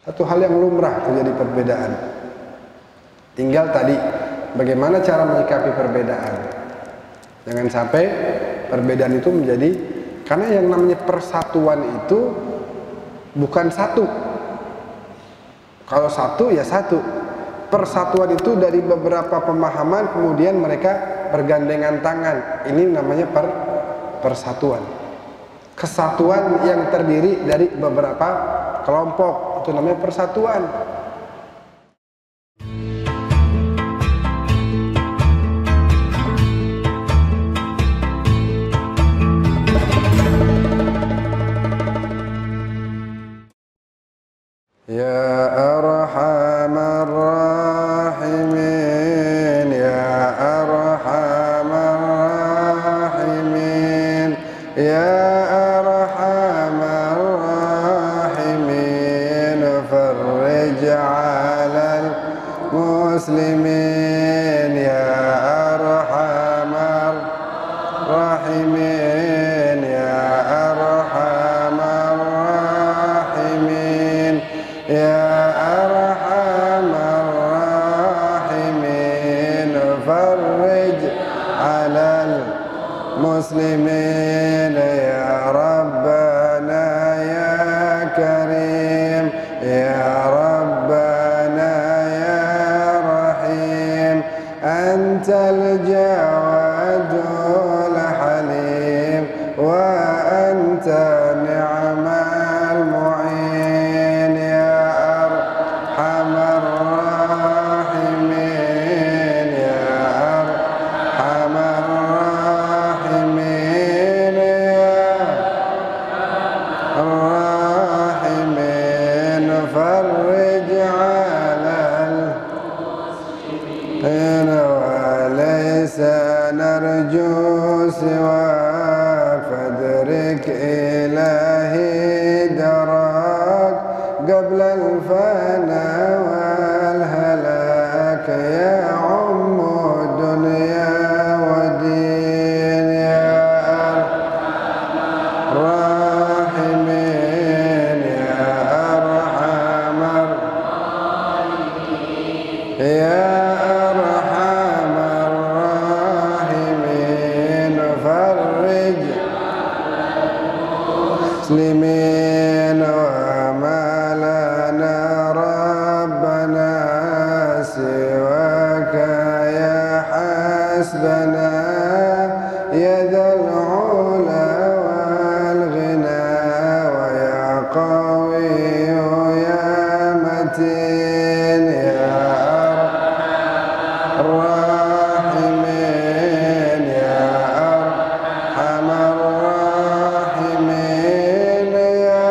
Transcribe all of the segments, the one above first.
Satu hal yang lumrah terjadi perbedaan. Tinggal tadi bagaimana cara menyikapi perbedaan. Jangan sampai perbedaan itu menjadi, karena yang namanya persatuan itu bukan satu. Kalau satu ya satu. Persatuan itu dari beberapa pemahaman kemudian mereka bergandengan tangan. Ini namanya persatuan. Kesatuan yang terdiri dari beberapa kelompok, itu namanya persatuan. Ya arhamar rahimin, ya arhamar rahimin, ya arhamar rahimin, farrij 'alal muslimin, ya arhamar rahimin, ya arhamar rahimin, ya arhamar rahimin, farrij 'alal muslimin, ya rabbana ya karim, ya rabbana ya rahim, antal jawadul halim, wa anta ni'mal mu'in, ya arhamar rahimin, ya arhamar rahimin, ya rahimin, farrij 'alal وليس نرجو سواك، فادرك إلهي دراك قبل الفناء والهلاك، يعم الدنيا والدين، يا الراحمين، يا أرحم يا أرحم الراحمين، فرج مسلمين، وما لنا ربنا سواك يا حسبنا، يا ذا العلا والغنى، ويا قوي يا متين، يا الراحمين، يا أرحم الراحمين، يا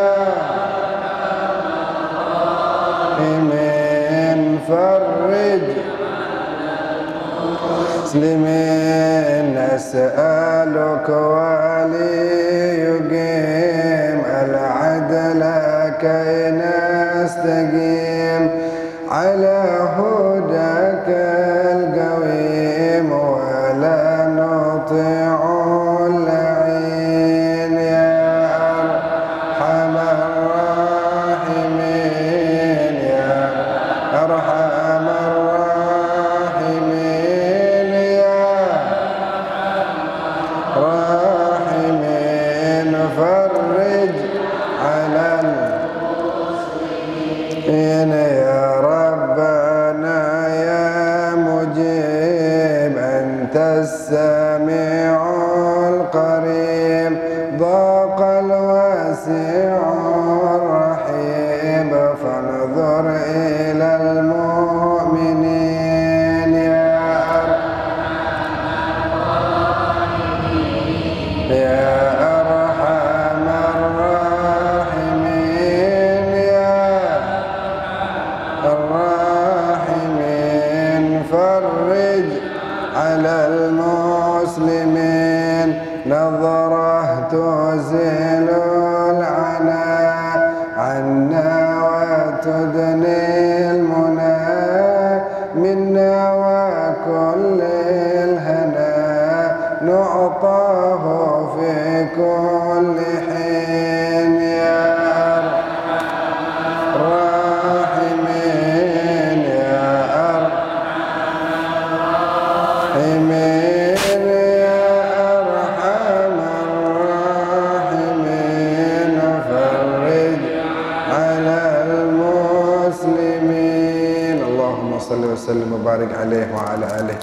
راحمين، فرج مسلمين، نسألك وليقيم العدل كي نستقيم على هداك القويم، ولا نطيع اللعين، يا أرحم الراحمين، يا أرحم الراحمين، يا راحمين، فرج على يا ربنا يا مجيب، أنت السميع القريب، ضاق الواسع الرحيم، فانظر إلى المؤمنين، يا أرحم الراحمين، يا الراحمين، فرج على المسلمين، نظره تزيل العناء عنا وتدني المنى منا، وكل الهنا نعطاه في كل حين، يا wa sallam wa barik alaihi wa ala alihi.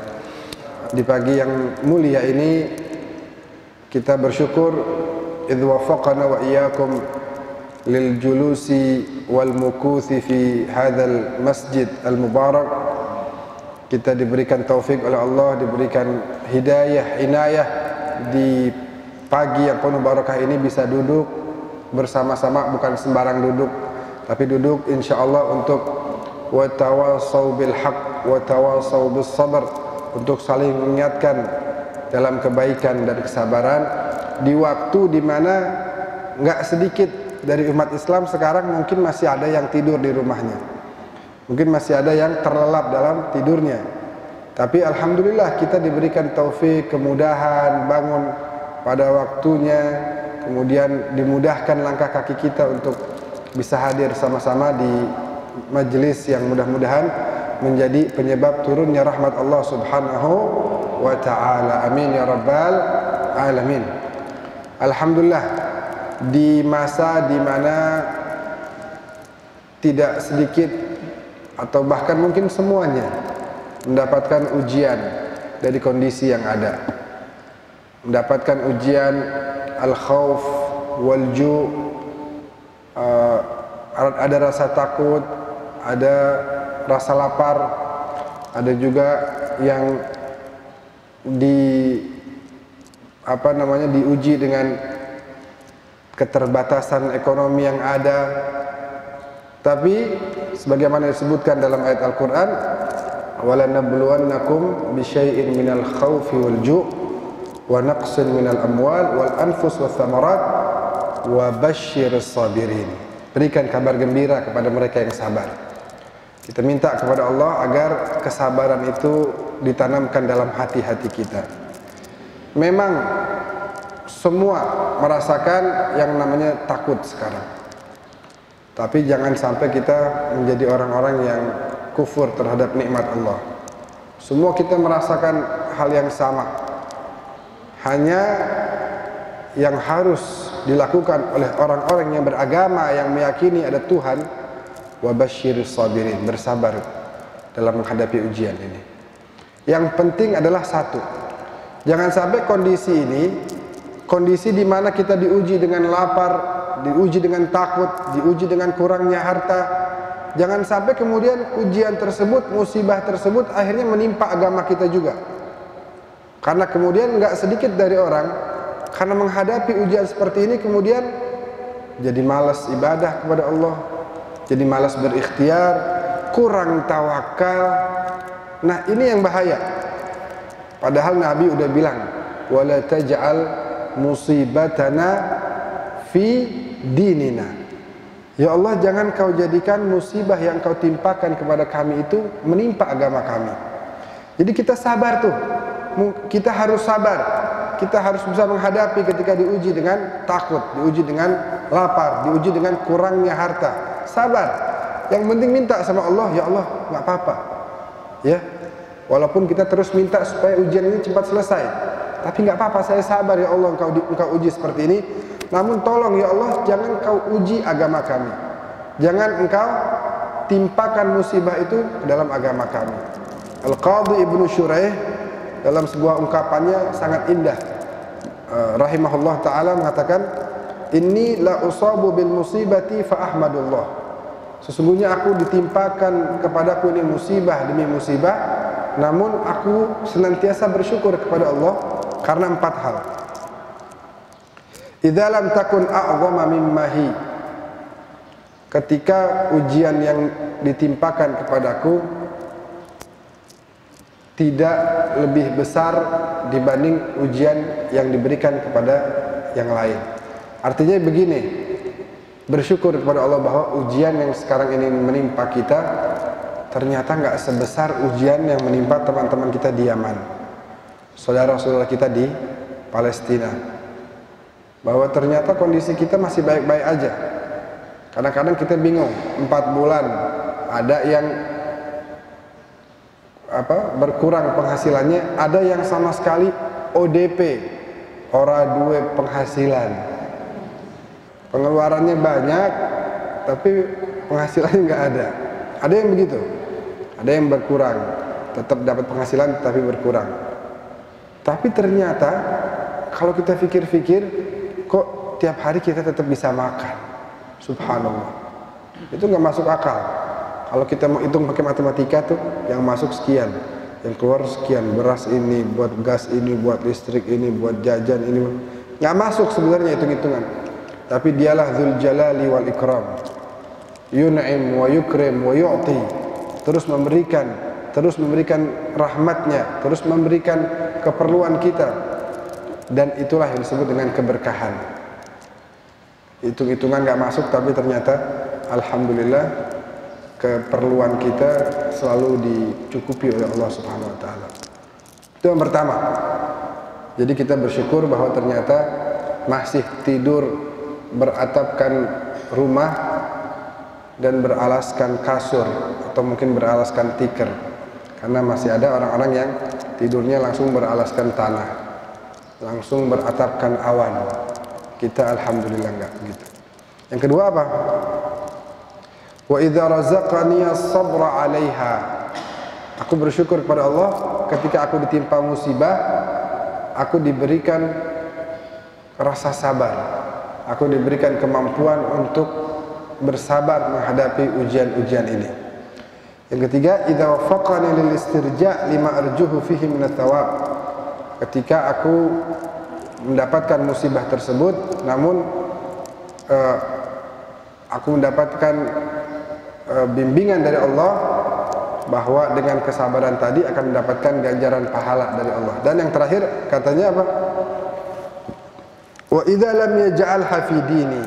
Di pagi yang mulia ini kita bersyukur idh wafaqana wa iyyakum lil julusi wal mukuthi fi hadzal masjid al mubarak. Kita diberikan taufik oleh Allah, diberikan hidayah, inayah di pagi yang penuh barakah ini bisa duduk bersama-sama, bukan sembarang duduk, tapi duduk insyaallah untuk wa tawasau bil haq wa tawasau bis sabr, untuk saling mengingatkan dalam kebaikan dan kesabaran di waktu di mana enggak sedikit dari umat Islam sekarang mungkin masih ada yang tidur di rumahnya, mungkin masih ada yang terlelap dalam tidurnya. Tapi alhamdulillah kita diberikan taufik, kemudahan bangun pada waktunya, kemudian dimudahkan langkah kaki kita untuk bisa hadir sama-sama di majelis yang mudah-mudahan menjadi penyebab turunnya rahmat Allah Subhanahu wa ta'ala. Amin ya rabbal alamin. Alhamdulillah, di masa di mana tidak sedikit atau bahkan mungkin semuanya mendapatkan ujian dari kondisi yang ada, mendapatkan ujian al-khauf wal-ju', ada rasa takut, ada rasa lapar, ada juga yang diuji dengan keterbatasan ekonomi yang ada. Tapi sebagaimana disebutkan dalam ayat Al-Qur'an, walanabluwannakum bisyai'in minal khaufi wal ju' wa naqsin minal amwal wal anfus wath thamarat wa basyyiris sabirin. Berikan kabar gembira kepada mereka yang sabar. Kita minta kepada Allah agar kesabaran itu ditanamkan dalam hati-hati kita. Memang semua merasakan yang namanya takut sekarang, tapi jangan sampai kita menjadi orang-orang yang kufur terhadap nikmat Allah. Semua kita merasakan hal yang sama. Hanya yang harus dilakukan oleh orang-orang yang beragama, yang meyakini ada Tuhan, wa basyiris sabirin, bersabar dalam menghadapi ujian ini. Yang penting adalah satu, jangan sampai kondisi ini, kondisi di mana kita diuji dengan lapar, diuji dengan takut, diuji dengan kurangnya harta, jangan sampai kemudian ujian tersebut, musibah tersebut akhirnya menimpa agama kita juga. Karena kemudian enggak sedikit dari orang karena menghadapi ujian seperti ini kemudian jadi malas ibadah kepada Allah, jadi malas berikhtiar, kurang tawakal. Nah, ini yang bahaya. Padahal Nabi udah bilang, wala taj'al musibatana fi dinina. Ya Allah, jangan kau jadikan musibah yang kau timpakan kepada kami itu menimpa agama kami. Jadi kita sabar tuh. Kita harus sabar. Kita harus bisa menghadapi ketika diuji dengan takut, diuji dengan lapar, diuji dengan kurangnya harta. Sabar. Yang penting minta sama Allah, ya Allah, nggak apa-apa. Ya, walaupun kita terus minta supaya ujian ini cepat selesai, tapi nggak apa-apa, saya sabar ya Allah, engkau uji seperti ini. Namun tolong ya Allah, jangan kau uji agama kami. Jangan engkau timpakan musibah itu ke dalam agama kami. Al-Qadhi Ibnu Syuraih dalam sebuah ungkapannya sangat indah, rahimahullah ta'ala, mengatakan, inni la usabu bil musibati fa ahmadullah. Sesungguhnya aku ditimpakan kepadaku ini musibah demi musibah, namun aku senantiasa bersyukur kepada Allah karena 4 hal. Idza lam takun a'zama mimma hi. Ketika ujian yang ditimpakan kepadaku tidak lebih besar dibanding ujian yang diberikan kepada yang lain. Artinya begini, bersyukur kepada Allah bahwa ujian yang sekarang ini menimpa kita ternyata nggak sebesar ujian yang menimpa teman-teman kita di Yaman, saudara-saudara kita di Palestina. Bahwa ternyata kondisi kita masih baik-baik aja. Kadang-kadang kita bingung, 4 bulan ada yang berkurang penghasilannya, ada yang sama sekali ODP, ora duwe penghasilan, pengeluarannya banyak tapi penghasilannya nggak ada. Ada yang begitu. ada yang berkurang, tetap dapat penghasilan tapi berkurang. Tapi ternyata kalau kita pikir-pikir, kok tiap hari kita tetap bisa makan. Subhanallah. Itu nggak masuk akal. Kalau kita mau hitung pakai matematika tuh, yang masuk sekian, yang keluar sekian, beras ini, buat gas ini, buat listrik ini, buat jajan ini, nggak masuk sebenarnya hitung-hitungan. Tapi dialah Dzul Jalali wal Ikram, yun'im wa yukrim wa yu'ti, terus memberikan rahmatnya, terus memberikan keperluan kita, dan itulah yang disebut dengan keberkahan. Hitung-hitungan nggak masuk, tapi ternyata alhamdulillah keperluan kita selalu dicukupi oleh Allah Subhanahu wa taala. Itu yang pertama. Jadi kita bersyukur bahwa ternyata masih tidur beratapkan rumah dan beralaskan kasur atau mungkin beralaskan tikar, karena masih ada orang-orang yang tidurnya langsung beralaskan tanah, langsung beratapkan awan. Kita alhamdulillah enggak gitu. Yang kedua apa? Wa idza razaqani as-sabra 'alaiha. Aku bersyukur kepada Allah ketika aku ditimpa musibah, aku diberikan rasa sabar. Aku diberikan kemampuan untuk bersabar menghadapi ujian-ujian ini. Yang ketiga, idza wafaqani lil istirja' lima arjuhu fihi min ats-tsawab. Ketika aku mendapatkan musibah tersebut, namun aku mendapatkan bimbingan dari Allah bahwa dengan kesabaran tadi akan mendapatkan ganjaran pahala dari Allah. Dan yang terakhir katanya apa? Wa idza lam yaj'alha fi dini.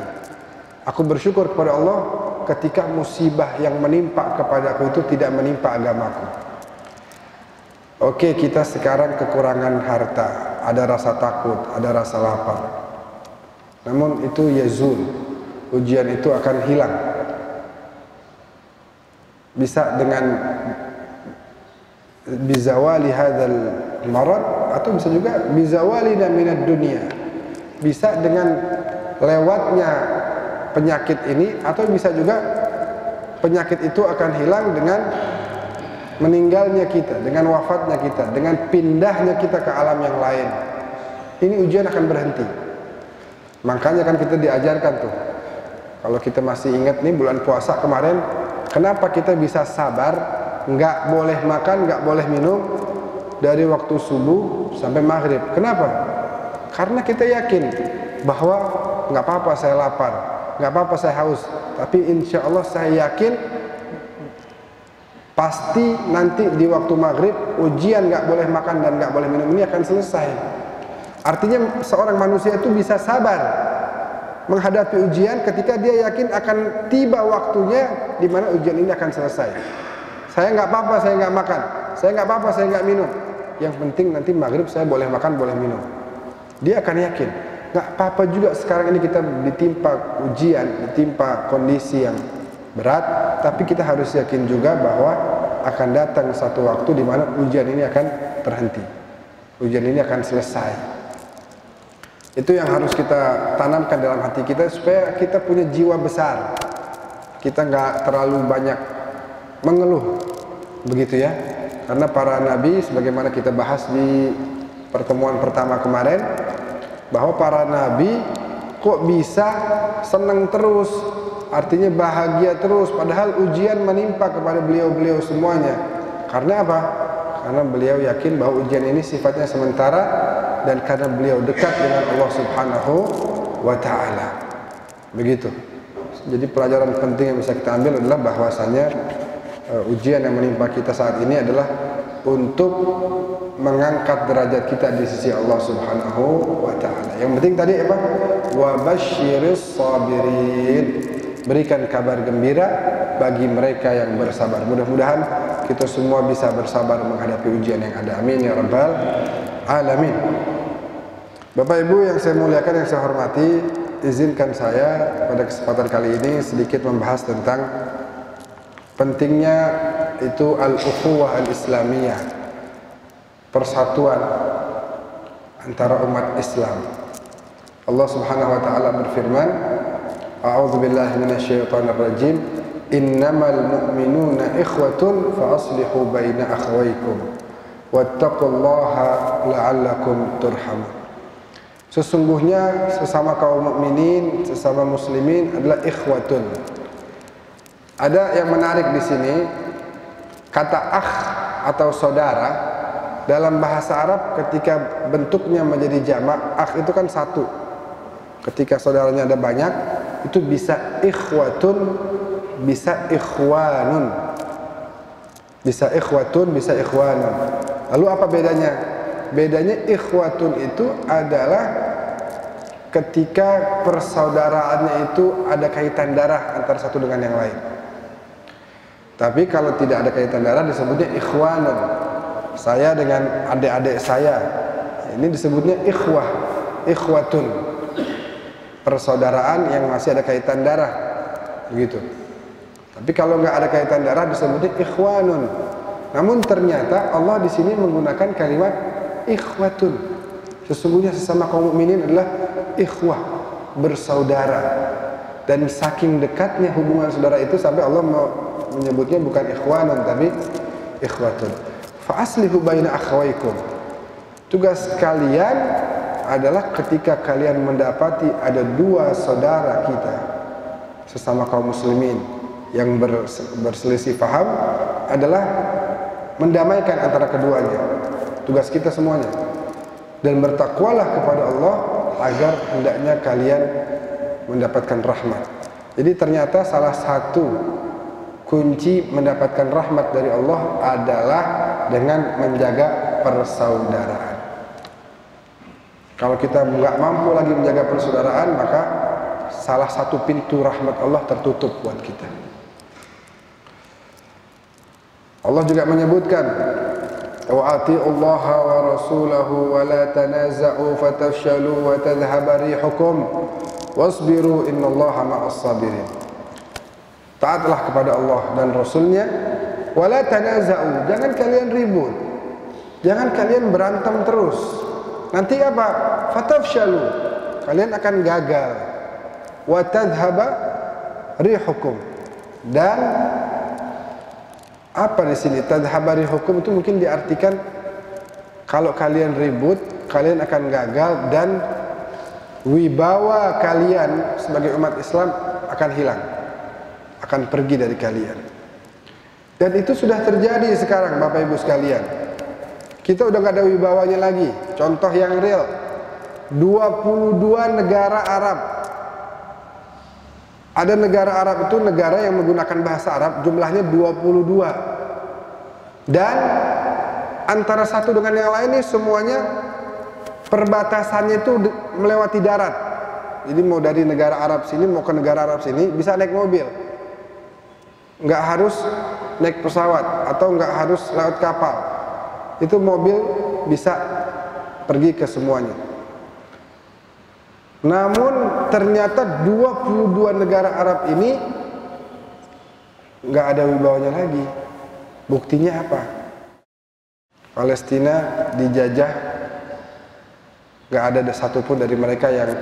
Aku bersyukur kepada Allah ketika musibah yang menimpa kepadaku itu tidak menimpa agamaku. Oke, kita sekarang kekurangan harta, ada rasa takut, ada rasa lapar. Namun itu yazul, ujian itu akan hilang. Bisa dengan bizawali hadzal marad, atau bisa juga bizawalina minad dunya. Bisa dengan lewatnya penyakit ini, atau bisa juga penyakit itu akan hilang dengan meninggalnya kita, dengan wafatnya kita, dengan pindahnya kita ke alam yang lain. Ini ujian akan berhenti. Makanya kan kita diajarkan tuh, kalau kita masih ingat nih bulan puasa kemarin, kenapa kita bisa sabar, nggak boleh makan, nggak boleh minum dari waktu subuh sampai maghrib. Kenapa? Karena kita yakin bahwa nggak apa-apa saya lapar, nggak apa-apa saya haus, tapi insya Allah saya yakin pasti nanti di waktu maghrib ujian nggak boleh makan dan nggak boleh minum ini akan selesai. Artinya seorang manusia itu bisa sabar menghadapi ujian ketika dia yakin akan tiba waktunya di mana ujian ini akan selesai. Saya nggak apa-apa, saya nggak makan, saya nggak apa-apa, saya nggak minum. Yang penting nanti maghrib saya boleh makan, boleh minum. Dia akan yakin, nggak apa-apa juga sekarang ini kita ditimpa ujian, ditimpa kondisi yang berat, tapi kita harus yakin juga bahwa akan datang satu waktu di mana ujian ini akan terhenti, ujian ini akan selesai. Itu yang harus kita tanamkan dalam hati kita supaya kita punya jiwa besar, kita nggak terlalu banyak mengeluh, begitu ya. Karena para nabi, sebagaimana kita bahas di pertemuan pertama kemarin, bahwa para nabi kok bisa senang terus, artinya bahagia terus, padahal ujian menimpa kepada beliau-beliau semuanya. Karena apa? Karena beliau yakin bahwa ujian ini sifatnya sementara, dan karena beliau dekat dengan Allah Subhanahu wa ta'ala. Begitu. Jadi pelajaran penting yang bisa kita ambil adalah bahwasanya ujian yang menimpa kita saat ini adalah untuk mengangkat derajat kita di sisi Allah Subhanahu wa ta'ala. Yang penting tadi apa? Wa basyiris sabirin. Berikan kabar gembira bagi mereka yang bersabar. Mudah-mudahan kita semua bisa bersabar menghadapi ujian yang ada. Amin ya rabbal alamin. Bapak Ibu yang saya muliakan, yang saya hormati, izinkan saya pada kesempatan kali ini sedikit membahas tentang pentingnya itu al-ukhuwah al-islamiyah, persatuan antara umat Islam. Allah Subhanahu wa taala berfirman, a'udzu billahi minasyaitonir rajim, innamal mu'minuna ikhwatun fa aslihu baina akhawaykum wattaqullaha la'allakum turhamun. Sesungguhnya sesama kaum mukminin, sesama muslimin adalah ikhwatun. Ada yang menarik di sini, kata akh atau saudara dalam bahasa Arab ketika bentuknya menjadi jamak, akh itu kan satu. Ketika saudaranya ada banyak, itu bisa ikhwatun, bisa ikhwanun. Bisa ikhwatun, bisa ikhwanun. Lalu apa bedanya? Bedanya ikhwatun itu adalah ketika persaudaraannya itu ada kaitan darah antara satu dengan yang lain. Tapi kalau tidak ada kaitan darah disebutnya ikhwanun. Saya dengan adik-adik saya, ini disebutnya ikhwah, ikhwatun. Persaudaraan yang masih ada kaitan darah, begitu. Tapi kalau nggak ada kaitan darah disebutnya ikhwanun. Namun ternyata Allah di sini menggunakan kalimat ikhwatun. Sesungguhnya sesama kaum mukminin adalah ikhwah, bersaudara. Dan saking dekatnya hubungan saudara itu sampai Allah menyebutnya bukan ikhwanun tapi ikhwatun. Fa aslihu baina akhawaykum. Tugas kalian adalah ketika kalian mendapati ada dua saudara kita sesama kaum muslimin yang berselisih paham adalah mendamaikan antara keduanya. Tugas kita semuanya. Dan bertakwalah kepada Allah agar hendaknya kalian mendapatkan rahmat. Jadi ternyata salah satu kunci mendapatkan rahmat dari Allah adalah dengan menjaga persaudaraan. Kalau kita nggak mampu lagi menjaga persaudaraan, maka salah satu pintu rahmat Allah tertutup buat kita. Allah juga menyebutkan, wa atiullaha wa rasulahu wa la tanaza'u fatafshalu wa tadhhaba rihukum wasbiru innallaha ma'as sabirin. Taatlah kepada Allah dan Rasulnya, wa la tanaza'u, jangan kalian ribut, jangan kalian berantem terus. Nanti apa? Fatafshalu, kalian akan gagal. Wa tadhhaba rihukum, dan apa di sini? Tadhhabari hukum itu mungkin diartikan kalau kalian ribut, kalian akan gagal dan wibawa kalian sebagai umat Islam akan hilang, akan pergi dari kalian. Dan itu sudah terjadi sekarang, Bapak Ibu sekalian. Kita udah gak ada wibawanya lagi. Contoh yang real, 22 negara Arab. Ada negara Arab itu negara yang menggunakan bahasa Arab, jumlahnya 22. Dan antara satu dengan yang lain ini semuanya perbatasannya itu melewati darat. Jadi mau dari negara Arab sini mau ke negara Arab sini bisa naik mobil. Nggak harus naik pesawat atau nggak harus lewat kapal. Itu mobil bisa pergi ke semuanya. Namun ternyata 22 negara Arab ini nggak ada wibawanya lagi. Buktinya apa? Palestina dijajah, nggak ada satupun dari mereka yang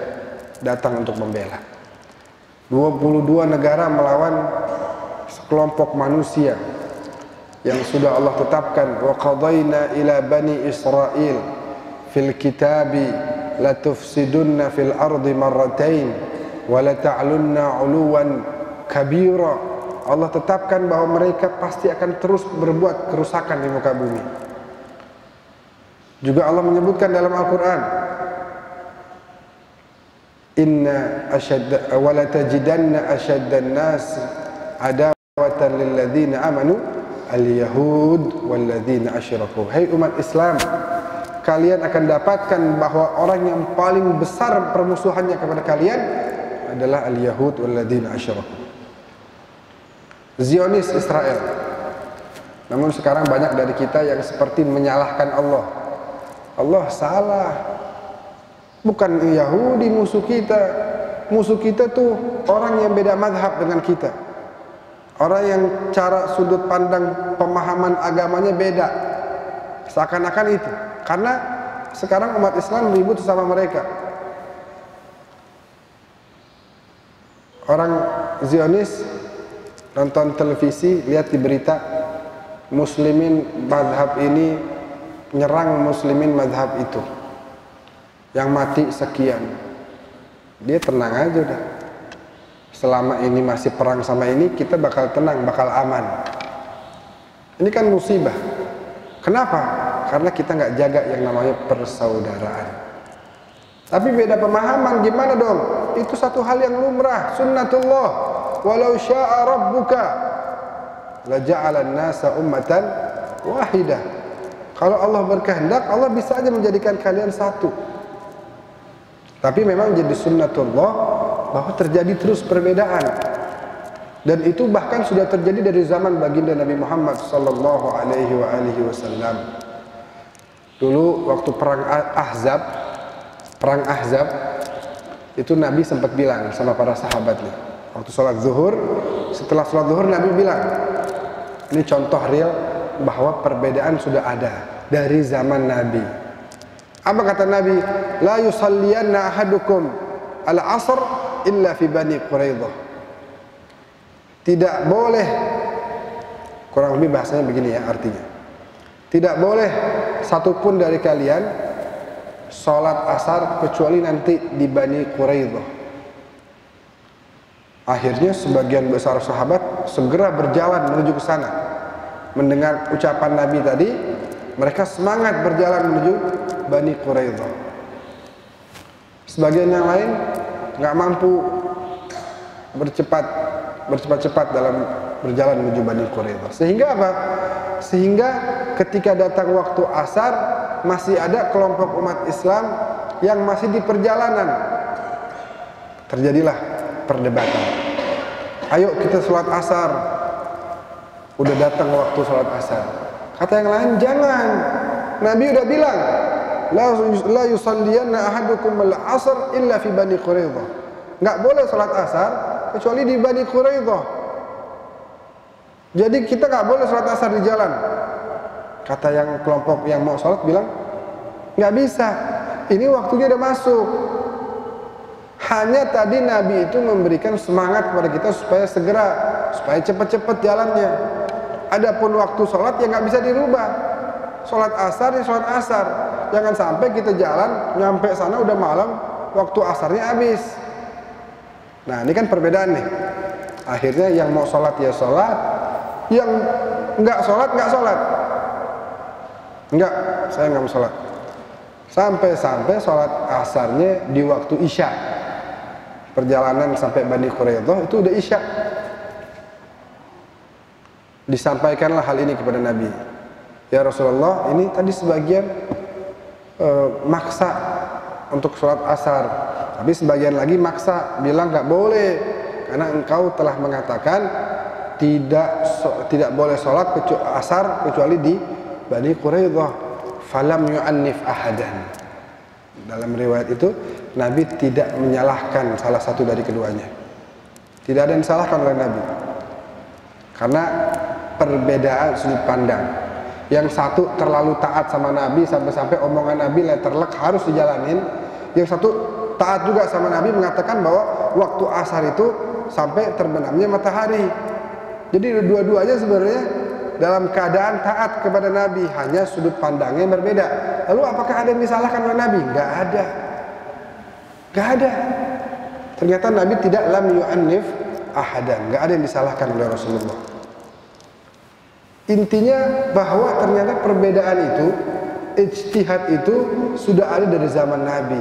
datang untuk membela. 22 negara melawan sekelompok manusia yang sudah Allah tetapkan. Wa qadayna ila bani Israil fil kitabi la tufsidunna fil ardi marratain wa la ta'lunna 'uluwan kabira. Allah tetapkan bahwa mereka pasti akan terus berbuat kerusakan di muka bumi. Juga Allah menyebutkan dalam Al-Qur'an, inna ashadda wa la tajidanna ashaddan nas adawatan lil ladzina amanu al-yahud wal ladzina asyraku. Hai umat Islam, kalian akan dapatkan bahwa orang yang paling besar permusuhannya kepada kalian adalah al-yahud wal ladzina asyraku. Zionis Israel. Namun sekarang banyak dari kita yang seperti menyalahkan Allah. Allah salah. Bukan Yahudi musuh kita. Musuh kita tuh orang yang beda mazhab dengan kita. Orang yang cara sudut pandang pemahaman agamanya beda. Seakan-akan itu. Karena sekarang umat Islam ribut sama mereka. Orang Zionis nonton televisi, lihat di berita muslimin madhab ini nyerang muslimin madhab itu, yang mati sekian, dia tenang aja udah. Selama ini masih perang sama ini, kita bakal tenang, bakal aman. Ini kan musibah. Kenapa? Karena kita nggak jaga yang namanya persaudaraan. Tapi beda pemahaman, gimana dong? Itu satu hal yang lumrah, sunnatullah. Walau sya'a rabbuka la ja'alan nasa ummatan wahidah. Kalau Allah berkehendak, Allah bisa aja menjadikan kalian satu. Tapi memang jadi sunnatullah bahwa terjadi terus perbedaan. Dan itu bahkan sudah terjadi dari zaman baginda Nabi Muhammad sallallahu alaihi wasallam. Dulu waktu perang Ahzab itu Nabi sempat bilang sama para sahabatnya. Waktu sholat zuhur, setelah sholat zuhur Nabi bilang, ini contoh real bahwa perbedaan sudah ada dari zaman Nabi. Apa kata Nabi? La yusalliyanna ahadukum al-asr illa fi Bani Quraidah. Tidak boleh, kurang lebih bahasanya begini ya artinya, tidak boleh satupun dari kalian sholat asar kecuali nanti di Bani Quraidah. Akhirnya sebagian besar sahabat segera berjalan menuju ke sana. Mendengar ucapan Nabi tadi, mereka semangat berjalan menuju Bani Quraidah. Sebagian yang lain nggak mampu bercepat-cepat dalam berjalan menuju Bani Quraidah. Sehingga apa? Sehingga ketika datang waktu asar, masih ada kelompok umat Islam yang masih di perjalanan. Terjadilah perdebatan. Ayo kita sholat asar. Udah datang waktu sholat asar. Kata yang lain, jangan. Nabi udah bilang, la yusalliyanna ahadukum al-asr illa fi Bani Quraidah. Nggak boleh sholat asar kecuali di Bani Quraidah. Jadi kita nggak boleh sholat asar di jalan. Kata yang kelompok yang mau sholat bilang, nggak bisa. Ini waktunya udah masuk. Hanya tadi Nabi itu memberikan semangat kepada kita supaya segera, supaya cepat-cepat jalannya. Adapun waktu sholat yang nggak bisa dirubah. Sholat asar ya sholat asar. Jangan sampai kita jalan nyampe sana udah malam, waktu asarnya habis. Nah ini kan perbedaan nih. Akhirnya yang mau sholat ya sholat, yang nggak sholat. Enggak, saya nggak mau sholat. Sampai sholat asarnya di waktu isya. Perjalanan sampai Bani Quraidah itu udah isya. Disampaikanlah hal ini kepada Nabi. Ya Rasulullah, ini tadi sebagian maksa untuk sholat asar, tapi sebagian lagi maksa bilang nggak boleh karena engkau telah mengatakan tidak boleh sholat asar kecuali di Bani Quraidah. Falam yu'annif ahadan. Dalam riwayat itu Nabi tidak menyalahkan salah satu dari keduanya. Tidak ada yang disalahkan oleh Nabi. Karena perbedaan sudut pandang. Yang satu terlalu taat sama Nabi sampai-sampai omongan Nabi letterlek harus dijalanin. Yang satu taat juga sama Nabi mengatakan bahwa waktu asar itu sampai terbenamnya matahari. Jadi dua-duanya sebenarnya dalam keadaan taat kepada Nabi, hanya sudut pandangnya yang berbeda. Lalu apakah ada yang disalahkan oleh Nabi? Nggak ada. Nggak ada. Ternyata Nabi tidak lam yu'annif ahadan. Nggak ada yang disalahkan oleh Rasulullah. Intinya bahwa ternyata perbedaan itu, ijtihad itu sudah ada dari zaman Nabi.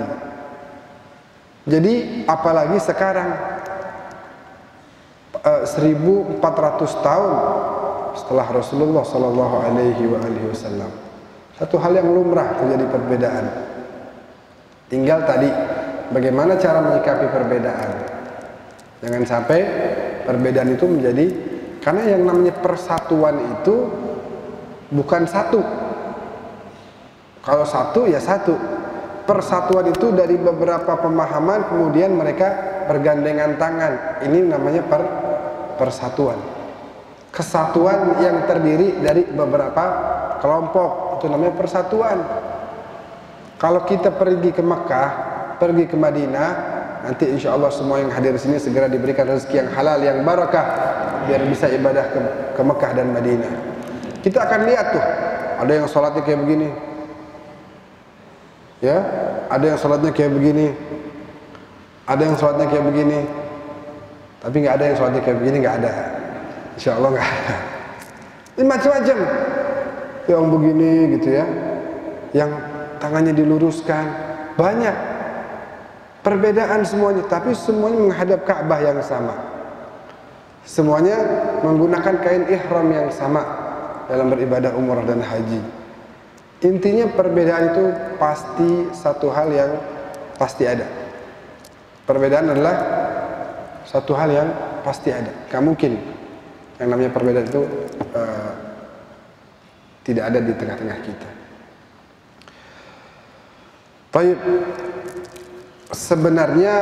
Jadi apalagi sekarang 1400 tahun setelah Rasulullah Sallallahu Alaihi Wasallam, satu hal yang lumrah terjadi perbedaan. Tinggal tadi bagaimana cara menyikapi perbedaan. Jangan sampai perbedaan itu menjadi, karena yang namanya persatuan itu bukan satu. Kalau satu ya satu. Persatuan itu dari beberapa pemahaman kemudian mereka bergandengan tangan. Ini namanya persatuan. Kesatuan yang terdiri dari beberapa kelompok, itu namanya persatuan. Kalau kita pergi ke Mekah, pergi ke Madinah, nanti insya Allah semua yang hadir di sini segera diberikan rezeki yang halal, yang barakah. biar bisa ibadah ke Mekah dan Madinah. Kita akan lihat tuh, ada yang sholatnya kayak begini, ya, ada yang sholatnya kayak begini, ada yang sholatnya kayak begini, tapi nggak ada yang sholatnya kayak begini, nggak ada. Insya Allah nggak ada. Ini macam-macam, yang begini gitu ya, yang tangannya diluruskan, banyak perbedaan semuanya, tapi semuanya menghadap Ka'bah yang sama. Semuanya menggunakan kain ihram yang sama dalam beribadah umrah dan haji. Intinya perbedaan itu pasti satu hal yang pasti ada. Perbedaan adalah satu hal yang pasti ada. Gak mungkin yang namanya perbedaan itu tidak ada di tengah-tengah kita. Baik. Sebenarnya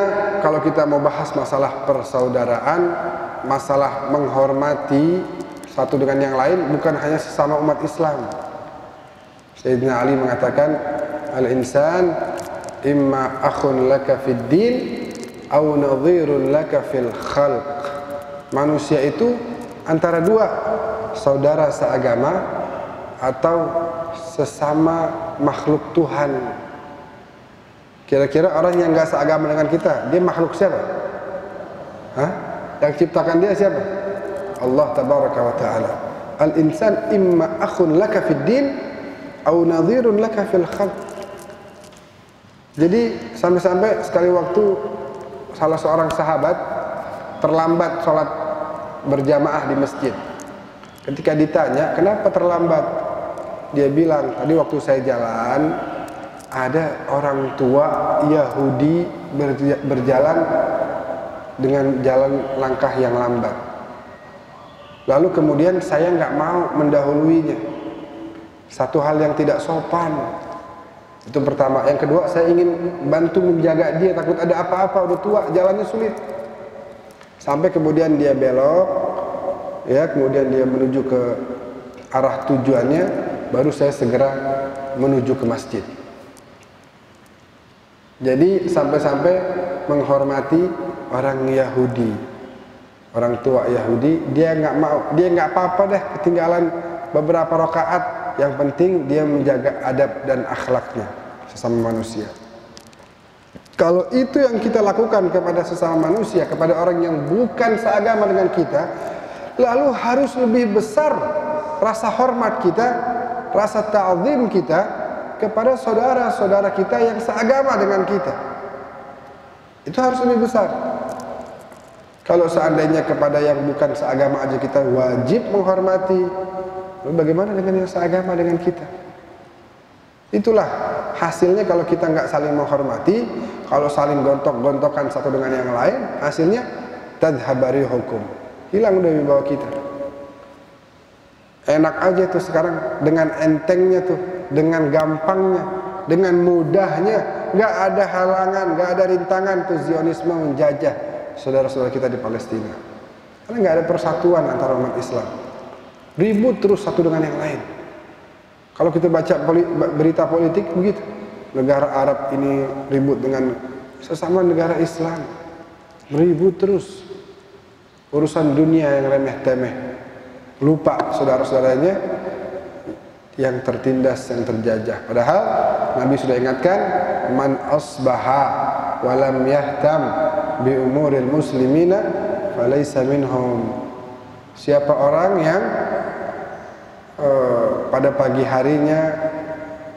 kalau kita mau bahas masalah persaudaraan, masalah menghormati satu dengan yang lain, bukan hanya sesama umat Islam. Sayyidina Ali mengatakan, al-insan imma akhun laka fid din aw nadhirun laka fil khalq. Manusia itu antara dua, saudara seagama atau sesama makhluk Tuhan. Kira-kira orang yang nggak seagama dengan kita, dia makhluk siapa? Hah? Yang ciptakan dia siapa? Allah tabaraka wa ta'ala. Al-insan imma akhun laka fid din aw nadhirun laka fil khalq. Jadi sampai-sampai sekali waktu salah seorang sahabat terlambat sholat berjamaah di masjid. Ketika ditanya, kenapa terlambat? Dia bilang, tadi waktu saya jalan, ada orang tua Yahudi berjalan dengan jalan langkah yang lambat. Lalu kemudian saya nggak mau mendahuluinya. Satu hal yang tidak sopan. Itu pertama. Yang kedua, saya ingin bantu menjaga dia, takut ada apa-apa, udah tua, jalannya sulit. Sampai kemudian dia belok, ya, kemudian dia menuju ke arah tujuannya, baru saya segera menuju ke masjid. Jadi sampai-sampai menghormati orang Yahudi, orang tua Yahudi, dia nggak mau, dia nggak apa-apa deh ketinggalan beberapa rakaat, yang penting dia menjaga adab dan akhlaknya sesama manusia. Kalau itu yang kita lakukan kepada sesama manusia, kepada orang yang bukan seagama dengan kita, lalu harus lebih besar rasa hormat kita, rasa ta'zim kita kepada saudara-saudara kita yang seagama dengan kita. Itu harus lebih besar. Kalau seandainya kepada yang bukan seagama aja kita wajib menghormati, lalu bagaimana dengan yang seagama dengan kita? Itulah hasilnya kalau kita nggak saling menghormati, kalau saling gontok-gontokan satu dengan yang lain, hasilnya tadhabari hukum, hilang dari bawah kita. Enak aja tuh sekarang, dengan entengnya tuh, dengan gampangnya, dengan mudahnya, nggak ada halangan, nggak ada rintangan tuh Zionisme menjajah saudara-saudara kita di Palestina. Karena nggak ada persatuan antara umat Islam, ribut terus satu dengan yang lain. Kalau kita baca berita politik begitu, negara Arab ini ribut dengan sesama negara Islam, ribut terus, urusan dunia yang remeh-temeh, lupa saudara-saudaranya yang tertindas, yang terjajah. Padahal Nabi sudah ingatkan, man asbaha walam yahtam bi umuril muslimina falaysa minhum. Siapa orang yang pada pagi harinya,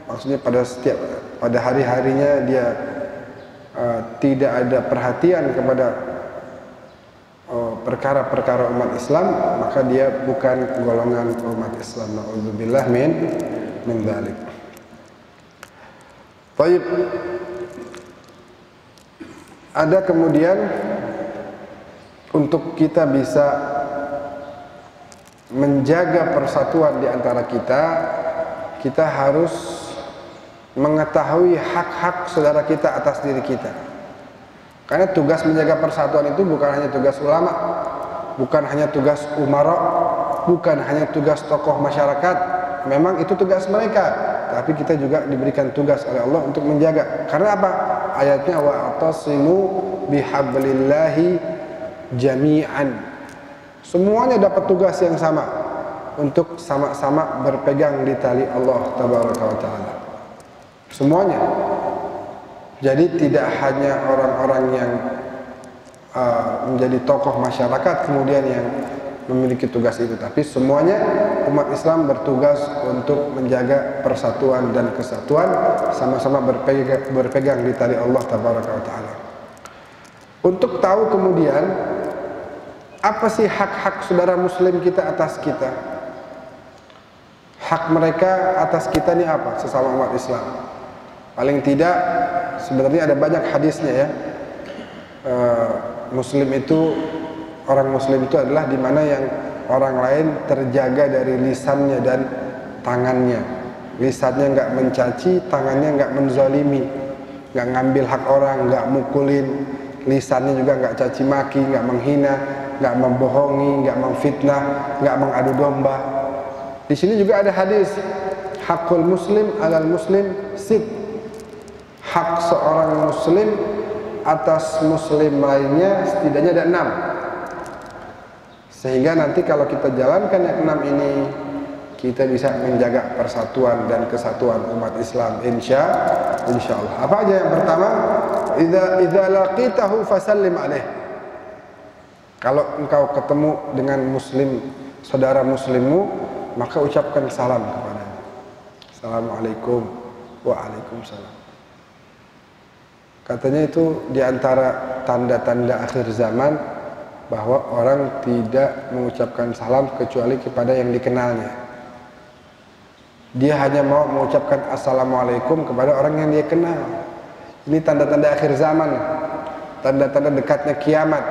maksudnya pada hari-harinya dia tidak ada perhatian kepada perkara-perkara umat Islam, maka dia bukan golongan umat Islam. Na'udzubillah min dzalik. Baik. Ada kemudian untuk kita bisa menjaga persatuan di antara kita, kita harus mengetahui hak-hak saudara kita atas diri kita. Karena tugas menjaga persatuan itu bukan hanya tugas ulama, bukan hanya tugas umara, bukan hanya tugas tokoh masyarakat. Memang itu tugas mereka, tapi kita juga diberikan tugas oleh Allah untuk menjaga. Karena apa? Ayatnya wa'tasimu bihablillahi jami'an. Semuanya dapat tugas yang sama untuk sama-sama berpegang di tali Allah Tabaraka wa Ta'ala. Semuanya. Jadi tidak hanya orang-orang yang menjadi tokoh masyarakat kemudian yang memiliki tugas itu, tapi semuanya umat Islam bertugas untuk menjaga persatuan dan kesatuan, sama-sama berpegang di tali Allah Tabaraka wa Ta'ala. Untuk tahu kemudian apa sih hak-hak saudara muslim kita atas kita, hak mereka atas kita ini apa sesama umat Islam. Paling tidak sebenarnya ada banyak hadisnya ya. Muslim itu, orang muslim itu adalah di mana yang orang lain terjaga dari lisannya dan tangannya. Lisannya nggak mencaci, tangannya nggak menzalimi, nggak ngambil hak orang, nggak mukulin. Lisannya juga nggak caci maki, nggak menghina, nggak membohongi, nggak memfitnah, nggak mengadu domba. Di sini juga ada hadis, hakul muslim alal muslim sit. Hak seorang muslim atas muslim lainnya setidaknya ada 6. Sehingga nanti kalau kita jalankan yang 6 ini, kita bisa menjaga persatuan dan kesatuan umat Islam insya Allah. Apa aja yang pertama? Idza laqitahu fasallim alaih. Kalau engkau ketemu dengan muslim, saudara muslimmu, maka ucapkan salam kepadanya. Assalamualaikum. Waalaikumsalam. Katanya itu diantara tanda-tanda akhir zaman bahwa orang tidak mengucapkan salam kecuali kepada yang dikenalnya. Dia hanya mau mengucapkan assalamualaikum kepada orang yang dia kenal. Ini tanda-tanda akhir zaman, tanda-tanda dekatnya kiamat.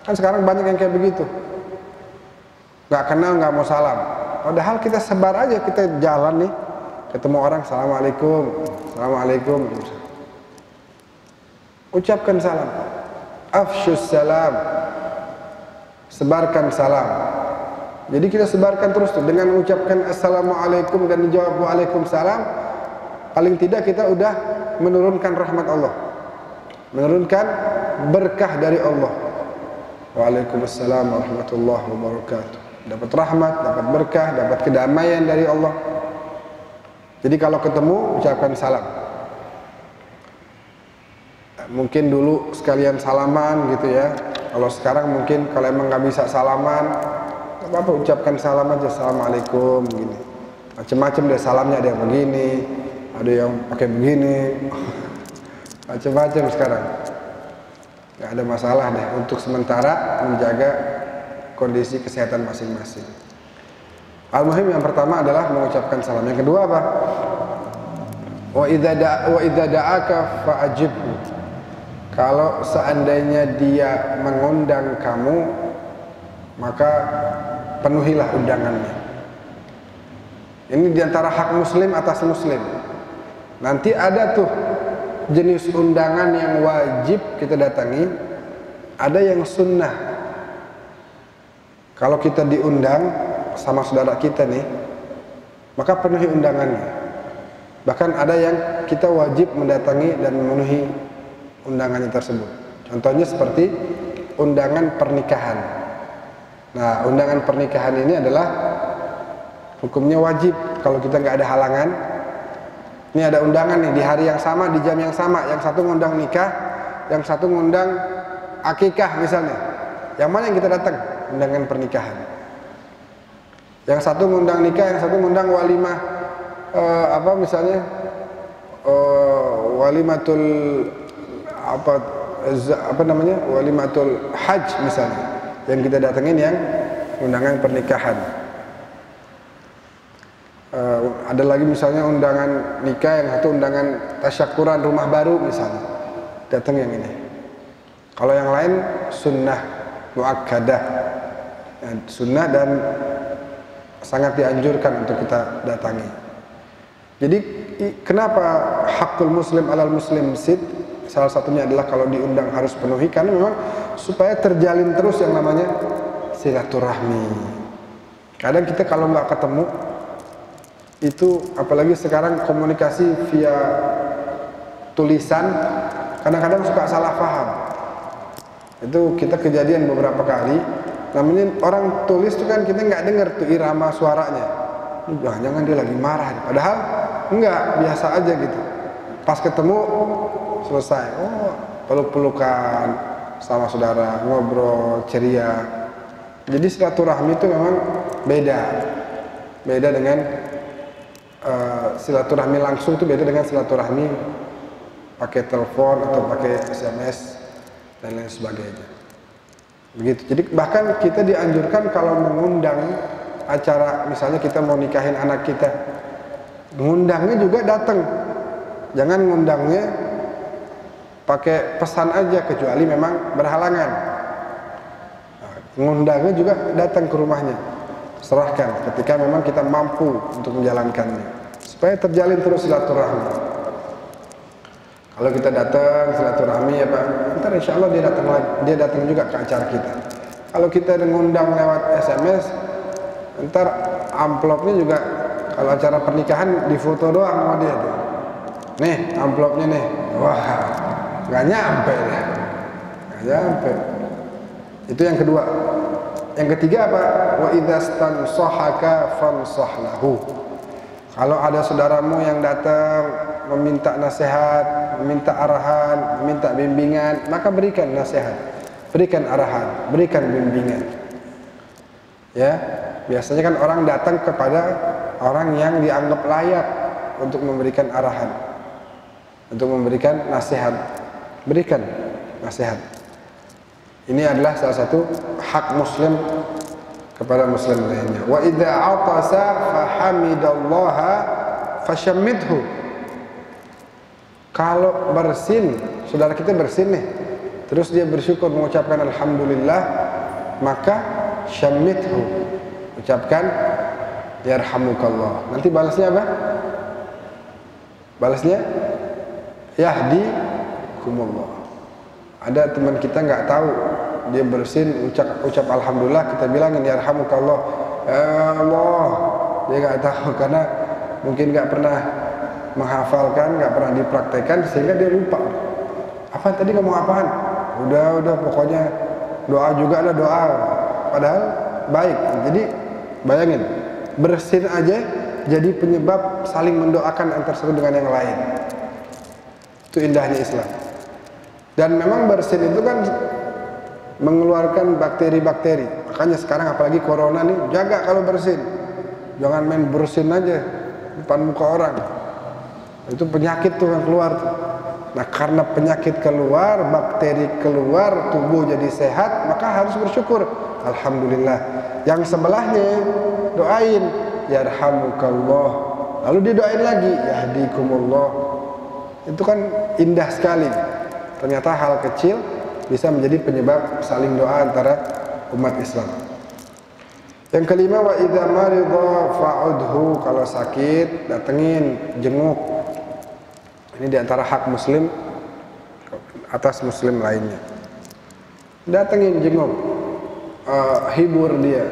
Kan sekarang banyak yang kayak begitu, nggak kenal nggak mau salam. Padahal kita sebar aja, kita jalan nih, ketemu orang, assalamualaikum, assalamualaikum. Ucapkan salam, afsyus salam, sebarkan salam. Jadi kita sebarkan terus tuh dengan mengucapkan assalamualaikum dan dijawab waalaikumsalam. Paling tidak kita udah menurunkan rahmat Allah, menurunkan berkah dari Allah. Waalaikumsalam warahmatullahi wabarakatuh. Dapat rahmat, dapat berkah, dapat kedamaian dari Allah. Jadi kalau ketemu ucapkan salam. Mungkin dulu sekalian salaman gitu ya. Kalau sekarang mungkin kalau emang nggak bisa salaman, apa ucapkan salam aja, assalamualaikum gini. Macam-macam deh salamnya, ada yang begini, ada yang pakai begini, macam-macam sekarang. Nggak ada masalah deh untuk sementara menjaga kondisi kesehatan masing-masing. Al-muhim yang pertama adalah mengucapkan salam. Yang kedua apa? Wa idza da'aka fa'ajibhu. Kalau seandainya dia mengundang kamu, maka penuhilah undangannya. Ini diantara hak muslim atas muslim. Nanti ada tuh jenis undangan yang wajib kita datangi, ada yang sunnah. Kalau kita diundang sama saudara kita nih, maka penuhi undangannya. Bahkan ada yang kita wajib mendatangi dan memenuhi undangannya tersebut. Contohnya seperti undangan pernikahan. Nah, undangan pernikahan ini adalah hukumnya wajib kalau kita nggak ada halangan. Ini ada undangan nih di hari yang sama, di jam yang sama. Yang satu ngundang nikah, yang satu ngundang akikah misalnya. Yang mana yang kita datang? Undangan pernikahan. Yang satu ngundang nikah, yang satu ngundang walimah misalnya walimatul walimatul hajj misalnya. Yang kita datengin yang undangan pernikahan. Ada lagi misalnya undangan nikah, yang satu undangan tasyakuran rumah baru misalnya, datang yang ini. Kalau yang lain sunnah muakkadah, sunnah dan sangat dianjurkan untuk kita datangi. Jadi kenapa hakul muslim alal muslim sid? Salah satunya adalah kalau diundang harus penuhi, karena memang supaya terjalin terus yang namanya silaturahmi. Kadang kita kalau nggak ketemu itu, apalagi sekarang komunikasi via tulisan, kadang-kadang suka salah paham. Itu kita kejadian beberapa kali namanya orang tulis tuh kan kita nggak dengar tuh irama suaranya. Jangan-jangan dia lagi marah, padahal enggak, biasa aja gitu. Pas ketemu selesai, oh peluk-pelukan sama saudara, ngobrol ceria. Jadi silaturahmi itu memang beda dengan silaturahmi langsung, itu beda dengan silaturahmi pakai telepon atau pakai SMS dan lain sebagainya. Begitu. Jadi bahkan kita dianjurkan kalau mengundang acara, misalnya kita mau nikahin anak kita, ngundangnya juga datang. Jangan ngundangnya pakai pesan aja, kecuali memang berhalangan. Nah, ngundangnya juga datang ke rumahnya, serahkan ketika memang kita mampu untuk menjalankannya, supaya terjalin terus silaturahmi. Kalau kita datang silaturahmi ya Pak, ntar insya Allah dia datang juga ke acara kita. Kalau kita ngundang lewat SMS, ntar amplopnya juga, kalau acara pernikahan difoto doang sama dia tuh. Nih amplopnya nih, wah nggak nyampe ya, nggak nyampe. Itu yang kedua. Yang ketiga apa? Wa idzastansahaka fansah lahu. Kalau ada saudaramu yang datang meminta nasihat, meminta arahan, meminta bimbingan, maka berikan nasihat, berikan arahan, berikan bimbingan. Ya, biasanya kan orang datang kepada orang yang dianggap layak untuk memberikan arahan, untuk memberikan nasihat. Berikan nasihat. Ini adalah salah satu hak muslim kepada muslim lainnya. Wa idza atasa fahamidallaha fashammidhu. Kalau bersin, saudara kita bersin nih, terus dia bersyukur mengucapkan alhamdulillah, maka syammidhu, ucapkan yarhamukallah. Nanti balasnya apa? Balasnya yahdikumullah. Ada teman kita nggak tahu, dia bersin ucap alhamdulillah, kita bilangin yarhamukallah. Ya Allah, dia nggak tahu karena mungkin nggak pernah menghafalkan, nggak pernah dipraktekkan, sehingga dia lupa. Apa tadi ngomong apaan? Udah pokoknya doa juga ada doa, padahal baik. Jadi bayangin, bersin aja jadi penyebab saling mendoakan antara satu dengan yang lain. Itu indahnya Islam. Dan memang bersin itu kan mengeluarkan bakteri-bakteri. Makanya sekarang apalagi corona nih, jaga kalau bersin. Jangan main bersin aja depan muka orang. Itu penyakit tuh yang keluar tuh. Nah, karena penyakit keluar, bakteri keluar, tubuh jadi sehat, maka harus bersyukur. Alhamdulillah. Yang sebelahnya doain yarhamukallah. Lalu didoain lagi yahdikumullah. Itu kan indah sekali. Ternyata hal kecil bisa menjadi penyebab saling doa antara umat Islam. Yang kelima, wa idza marida fa'udhu. Kalau sakit, datengin, jenguk. Ini diantara hak muslim atas muslim lainnya. Datengin, jenguk, hibur dia,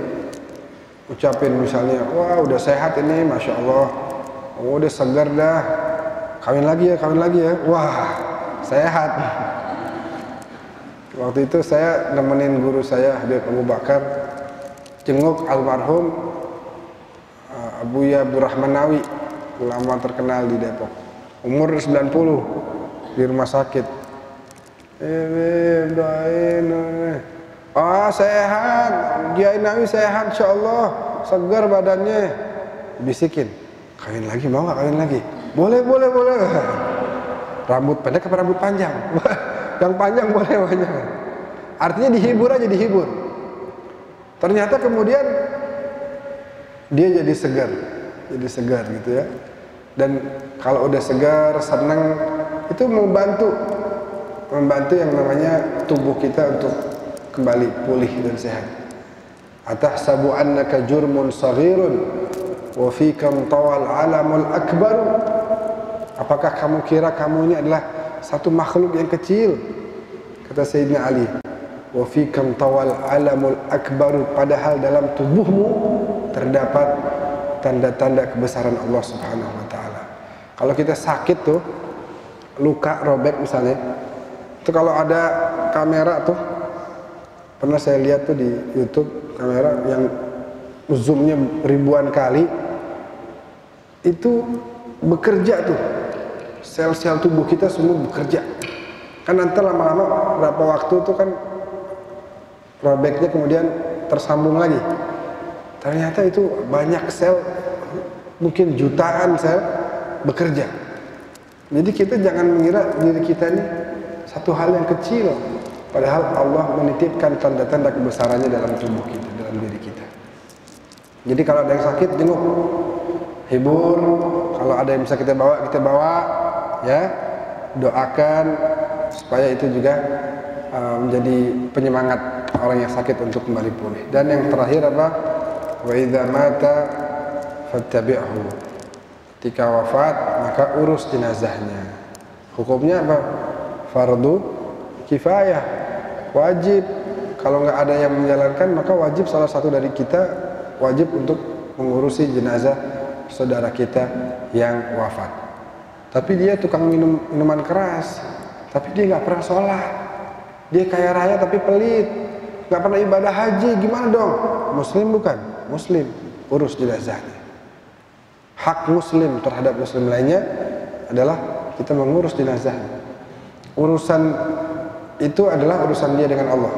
ucapin misalnya, wah udah sehat ini, masya Allah, oh, udah segar dah, kawin lagi ya, wah sehat. Waktu itu saya nemenin guru saya Habib Abu Bakar jenguk almarhum Abuya Abdurrahman Nawi, ulama terkenal di Depok, umur 90, di rumah sakit. Doain, sehat, Kiai Nawi sehat, insyaallah, segar badannya. Bisikin, kawin lagi, mau nggak kawin lagi? Boleh. Rambut pendek apa rambut panjang? Yang panjang boleh banyak. Artinya dihibur aja, dihibur. Ternyata kemudian dia jadi segar gitu ya. Dan kalau udah segar, senang, itu membantu yang namanya tubuh kita untuk kembali pulih dan sehat. Atahsabu annaka jurmun saghirun wa fikam tawal alamul akbar. Apakah kamu kira kamu ini adalah satu makhluk yang kecil? Kata Sayyidina Ali, wa fikam tawal alamul akbar, padahal dalam tubuhmu terdapat tanda-tanda kebesaran Allah Subhanahu wa taala. Kalau kita sakit tuh, luka robek misalnya, itu kalau ada kamera tuh pernah saya lihat tuh di YouTube kamera yang zoomnya ribuan kali, itu bekerja tuh, sel-sel tubuh kita semua bekerja. Kan nanti lama-lama berapa waktu tuh kan robeknya kemudian tersambung lagi. Ternyata itu banyak sel, mungkin jutaan sel bekerja. Jadi kita jangan mengira diri kita ini satu hal yang kecil, padahal Allah menitipkan tanda-tanda kebesarannya dalam tubuh kita, dalam diri kita. Jadi kalau ada yang sakit, jenguk, hibur. Kalau ada yang bisa kita bawa, ya, doakan supaya itu juga menjadi penyemangat orang yang sakit untuk kembali pulih. Dan yang terakhir apa? Wa idza mata fattabi'hu. Ketika wafat maka urus jenazahnya. Hukumnya apa? Fardu kifayah, wajib. Kalau nggak ada yang menjalankan maka wajib salah satu dari kita wajib untuk mengurusi jenazah saudara kita yang wafat. Tapi dia tukang minuman keras, tapi dia nggak pernah sholat. Dia kaya raya tapi pelit, nggak pernah ibadah haji, gimana dong? Muslim bukan? Muslim, urus jenazahnya. Hak muslim terhadap muslim lainnya adalah kita mengurus jenazahnya. Urusan itu adalah urusan dia dengan Allah.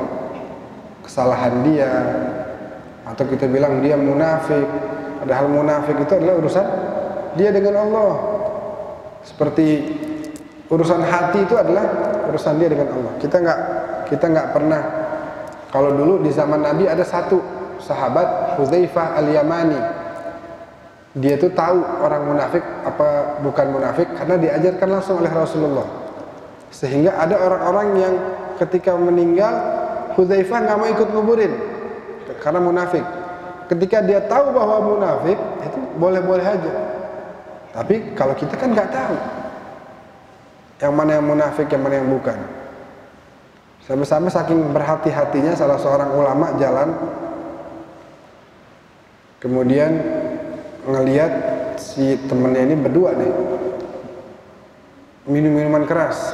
Kesalahan dia, atau kita bilang dia munafik, padahal munafik itu adalah urusan dia dengan Allah. Seperti urusan hati itu adalah urusan dia dengan Allah. Kita nggak pernah. Kalau dulu di zaman Nabi ada satu sahabat, Hudzaifah Al-Yamani. Dia itu tahu orang munafik apa bukan munafik karena diajarkan langsung oleh Rasulullah. Sehingga ada orang-orang yang ketika meninggal, Hudzaifah nggak mau ikut nguburin karena munafik. Ketika dia tahu bahwa munafik, itu boleh-boleh aja. Tapi kalau kita kan nggak tahu yang mana yang munafik, yang mana yang bukan. Sama-sama saking berhati-hatinya salah seorang ulama jalan, kemudian ngelihat si temennya ini berdua nih minum-minuman keras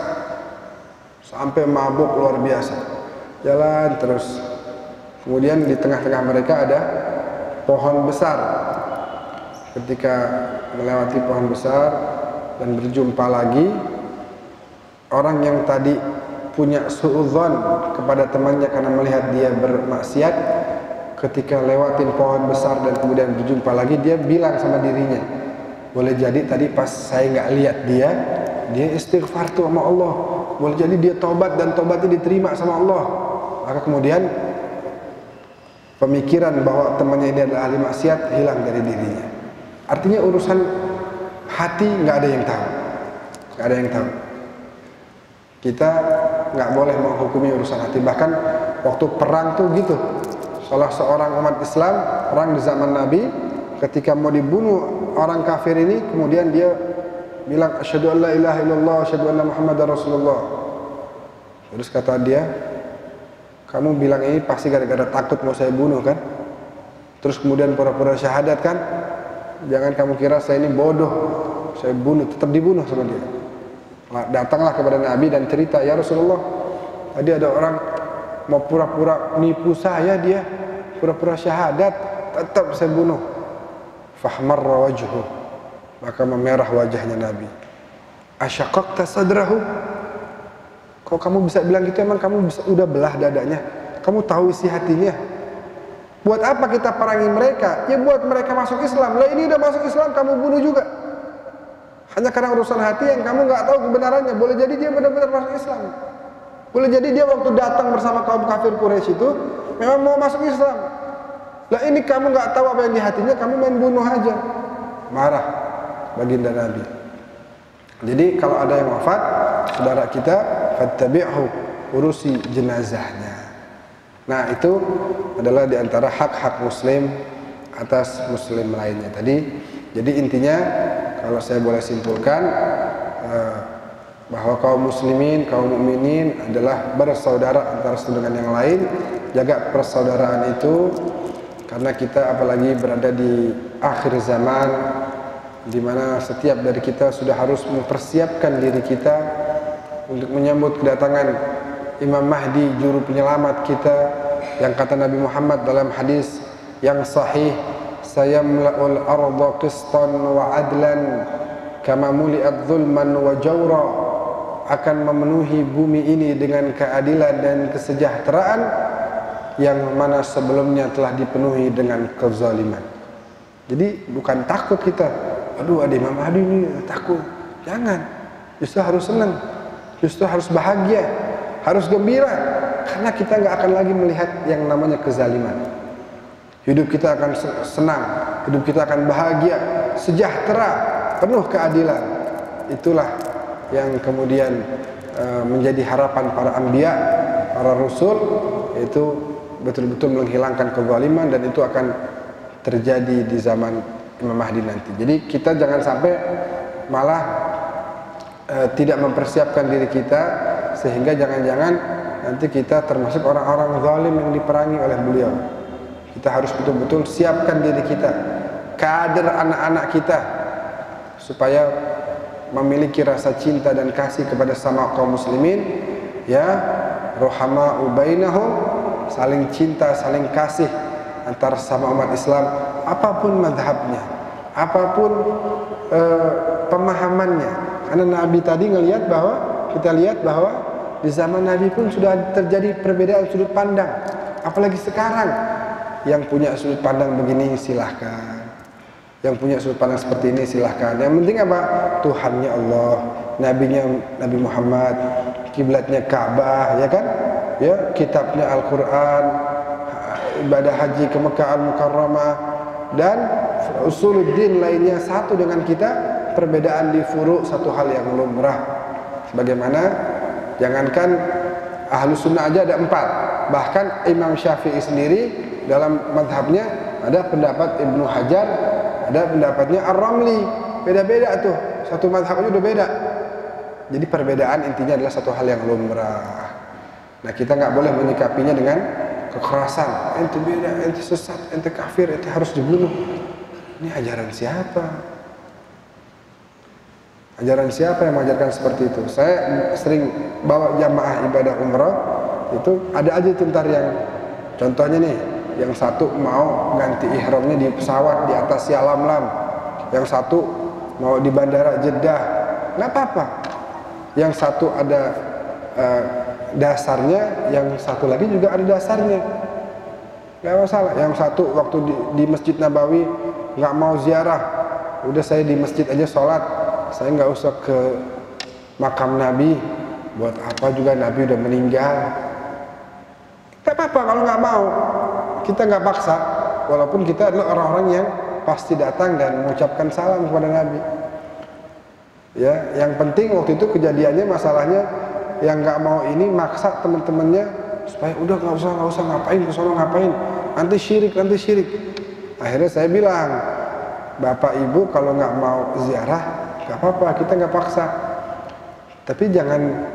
sampai mabuk luar biasa, jalan terus. Kemudian di tengah-tengah mereka ada pohon besar. Ketika melewati pohon besar dan berjumpa lagi, orang yang tadi punya suudzon kepada temannya karena melihat dia bermaksiat, ketika lewatin pohon besar dan kemudian berjumpa lagi, dia bilang sama dirinya, boleh jadi tadi pas saya nggak lihat dia istighfar tuh sama Allah, boleh jadi dia tobat dan tobatnya diterima sama Allah. Maka kemudian pemikiran bahwa temannya ini adalah ahli maksiat hilang dari dirinya. Artinya urusan hati nggak ada yang tahu, nggak ada yang tahu. Kita nggak boleh menghukumi urusan hati. Bahkan waktu perang tuh gitu. Salah seorang umat Islam perang di zaman Nabi, ketika mau dibunuh orang kafir ini, kemudian dia bilang asyhadu an la ilaha illallah asyhadu anna muhammadar rasulullah. Terus kata dia, kamu bilang ini pasti gara-gara takut mau saya bunuh kan? Terus kemudian pura-pura syahadat kan? Jangan kamu kira saya ini bodoh, saya bunuh, tetap dibunuh sama dia. Datanglah kepada Nabi dan cerita, ya Rasulullah, tadi ada orang mau pura-pura nipu saya, dia pura-pura syahadat, tetap saya bunuh. Fahmarra wajhuhu, maka memerah wajahnya Nabi. Asyaqaqta sadrahu, kok kamu bisa bilang gitu? Emang kamu udah belah dadanya? Kamu tahu isi hatinya? Buat apa kita perangi mereka? Ya buat mereka masuk Islam. Lah ini udah masuk Islam kamu bunuh juga. Hanya karena urusan hati yang kamu nggak tahu kebenarannya. Boleh jadi dia benar-benar masuk Islam. Boleh jadi dia waktu datang bersama kaum kafir Quraisy itu memang mau masuk Islam. Lah ini kamu nggak tahu apa yang di hatinya, kamu main bunuh aja. Marah baginda Nabi. Jadi kalau ada yang wafat saudara kita, fattabi'hu, urusi jenazahnya. Nah itu adalah diantara hak-hak muslim atas muslim lainnya tadi. Jadi intinya kalau saya boleh simpulkan bahwa kaum muslimin, kaum mukminin adalah bersaudara antara satu dengan yang lain. Jaga persaudaraan itu, karena kita apalagi berada di akhir zaman, di mana setiap dari kita sudah harus mempersiapkan diri kita untuk menyambut kedatangan Imam Mahdi, juru penyelamat kita, yang kata Nabi Muhammad dalam hadis yang sahih, sayamla'ul arda qistan wa adlan kama muli'at zulman wa jawra, akan memenuhi bumi ini dengan keadilan dan kesejahteraan yang mana sebelumnya telah dipenuhi dengan kezaliman. Jadi bukan takut kita, aduh ada Imam Mahdi ini takut, jangan, justru harus senang, justru harus bahagia, harus gembira, karena kita nggak akan lagi melihat yang namanya kezaliman. Hidup kita akan senang, hidup kita akan bahagia, sejahtera, penuh keadilan. Itulah yang kemudian menjadi harapan para anbiya, para rasul, yaitu betul-betul menghilangkan kezaliman, dan itu akan terjadi di zaman Imam Mahdi nanti. Jadi kita jangan sampai malah tidak mempersiapkan diri kita, sehingga jangan-jangan nanti kita termasuk orang-orang zalim yang diperangi oleh beliau. Kita harus betul-betul siapkan diri kita, kader anak-anak kita, supaya memiliki rasa cinta dan kasih kepada sama kaum muslimin, ya, rohama ubainahum, saling cinta, saling kasih antara sama umat Islam, apapun mazhabnya, apapun pemahamannya. Karena Nabi tadi kita lihat bahwa di zaman Nabi pun sudah terjadi perbedaan sudut pandang. Apalagi sekarang, yang punya sudut pandang begini silahkan, yang punya sudut pandang seperti ini silahkan. Yang penting apa? Tuhannya Allah, nabinya Nabi Muhammad, kiblatnya Ka'bah, ya kan? Ya, kitabnya Al-Qur'an, ibadah haji ke Mekah Al-Mukarramah, dan usuluddin lainnya satu dengan kita, perbedaan di furu satu hal yang lumrah. Sebagaimana jangankan ahlu sunnah aja ada 4, bahkan Imam Syafi'i sendiri dalam madhabnya ada pendapat Ibnu Hajar, ada pendapatnya Ar-Ramli, beda-beda tuh, satu madhabnya udah beda. Jadi perbedaan intinya adalah satu hal yang lumrah. Nah, kita nggak boleh menyikapinya dengan kekerasan, ente beda, ente sesat, ente kafir, ente harus dibunuh. Ini ajaran siapa? Ajaran siapa yang mengajarkan seperti itu? Saya sering bawa jamaah ibadah umrah, itu ada aja tentar yang, contohnya nih, yang satu mau ganti ihramnya di pesawat di atas Yalamlam, yang satu mau di bandara Jeddah, nggak apa-apa. Yang satu ada dasarnya, yang satu lagi juga ada dasarnya, nggak masalah. Yang satu waktu di Masjid Nabawi nggak mau ziarah, udah saya di masjid aja sholat, saya nggak usah ke makam Nabi, buat apa juga, Nabi udah meninggal. Nggak apa-apa kalau nggak mau, kita nggak paksa, walaupun kita adalah orang-orang yang pasti datang dan mengucapkan salam kepada Nabi. Ya, yang penting waktu itu kejadiannya, masalahnya yang nggak mau ini maksa teman-temannya supaya udah nggak usah ngapain ke sono, ngapain, nanti syirik. Akhirnya saya bilang, Bapak Ibu kalau nggak mau ziarah nggak apa-apa, kita nggak paksa, tapi jangan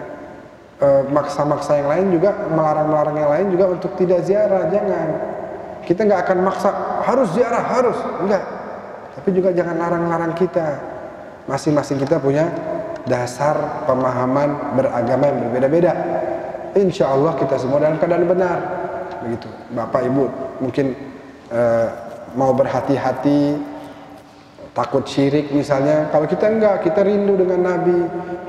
maksa-maksa yang lain juga, melarang-melarang yang lain juga untuk tidak ziarah. Jangan, kita nggak akan maksa harus ziarah, harus, enggak, tapi juga jangan larang-larang kita. Masing-masing kita punya dasar pemahaman beragama yang berbeda-beda. Insya Allah kita semua dalam keadaan benar. Begitu. Bapak Ibu mungkin mau berhati-hati, takut syirik misalnya. Kalau kita enggak, kita rindu dengan Nabi,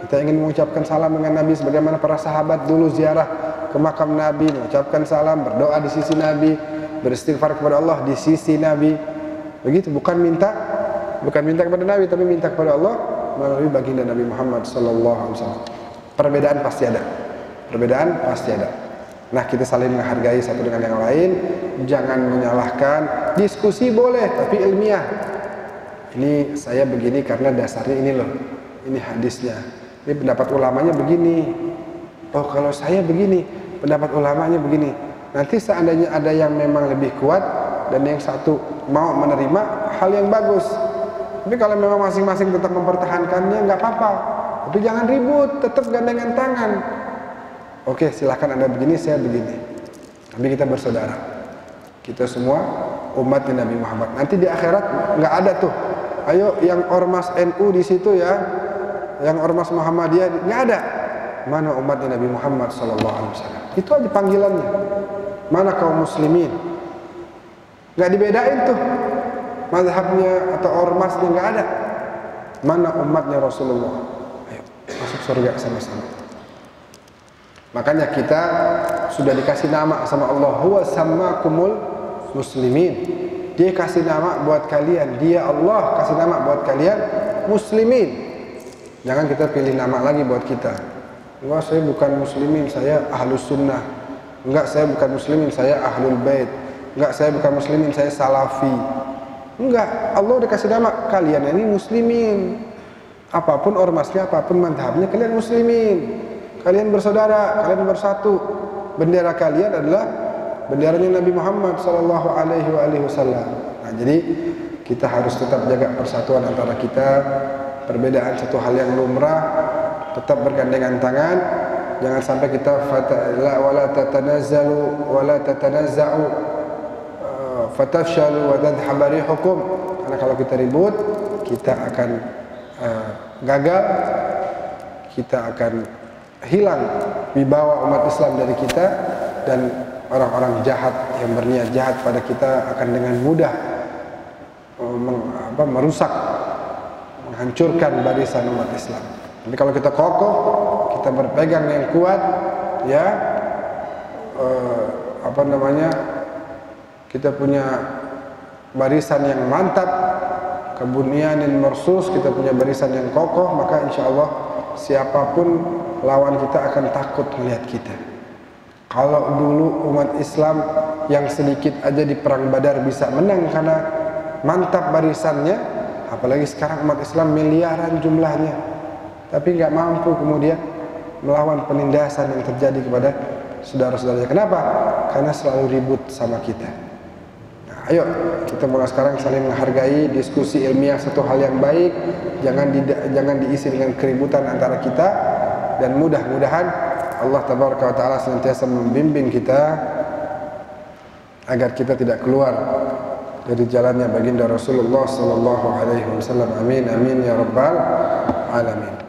kita ingin mengucapkan salam dengan Nabi, sebagaimana para sahabat dulu ziarah ke makam Nabi, mengucapkan salam, berdoa di sisi Nabi, beristighfar kepada Allah di sisi Nabi. Begitu, bukan minta kepada Nabi, tapi minta kepada Allah melalui baginda Nabi Muhammad SAW. Perbedaan pasti ada. Nah, kita saling menghargai satu dengan yang lain, jangan menyalahkan. Diskusi boleh, tapi ilmiah. Ini saya begini karena dasarnya ini loh, ini hadisnya, ini pendapat ulamanya begini. Oh, kalau saya begini, pendapat ulamanya begini. Nanti seandainya ada yang memang lebih kuat dan yang satu mau menerima, hal yang bagus. Tapi kalau memang masing-masing tetap mempertahankannya, nggak apa-apa. Tapi jangan ribut, tetap gandengan tangan. Oke, silahkan Anda begini, saya begini. Tapi kita bersaudara. Kita semua umat Nabi Muhammad. Nanti di akhirat nggak ada tuh, ayo yang ormas NU di situ ya, yang ormas Muhammadiyah, nggak ada. Mana umat Nabi Muhammad SAW? Itu aja panggilannya. mana kaum muslimin. Nggak dibedain tuh mazhabnya atau ormasnya, nggak ada. Mana umatnya Rasulullah. Ayo masuk surga sama-sama. Makanya kita sudah dikasih nama sama Allah, huwa sammakumul muslimin. Dia kasih nama buat kalian, dia Allah kasih nama buat kalian muslimin. Jangan kita pilih nama lagi buat kita. Enggak, saya bukan muslimin, saya ahlus sunnah. Enggak, saya bukan muslimin, saya ahlul bait. Enggak, saya bukan muslimin, saya salafi. Enggak, Allah udah kasih nama, kalian ini muslimin. Apapun ormasnya, apapun madhabnya, kalian muslimin. Kalian bersaudara, kalian bersatu. Bendera kalian adalah benderanya Nabi Muhammad sallallahu alaihi wasallam. Nah, jadi kita harus tetap jaga persatuan antara kita. Perbedaan satu hal yang lumrah, tetap bergandengan tangan. Jangan sampai kita wala tatanazzalu wala tatanazza'u fatafshalu wa tadhhab rihukum. Karena kalau kita ribut, kita akan gagal, kita akan hilang wibawa umat Islam dari kita, dan orang-orang jahat yang berniat jahat pada kita akan dengan mudah merusak, menghancurkan barisan umat Islam. Tapi kalau kita kokoh, kita berpegang yang kuat, ya kita punya barisan yang mantap, kebunyanin marsus, kita punya barisan yang kokoh, maka insya Allah siapapun lawan kita akan takut melihat kita. Kalau dulu umat Islam yang sedikit aja di perang Badar bisa menang karena mantap barisannya, apalagi sekarang umat Islam miliaran jumlahnya, tapi nggak mampu kemudian melawan penindasan yang terjadi kepada saudara-saudaranya. Kenapa? Karena selalu ribut sama kita. Nah, ayo kita mulai sekarang saling menghargai, diskusi ilmiah satu hal yang baik, jangan diisi dengan keributan antara kita, dan mudah-mudahan Allah tabaraka wa taala senantiasa membimbing kita agar kita tidak keluar dari jalannya baginda Rasulullah sallallahu alaihi wasallam. Amin amin ya rabbal alamin.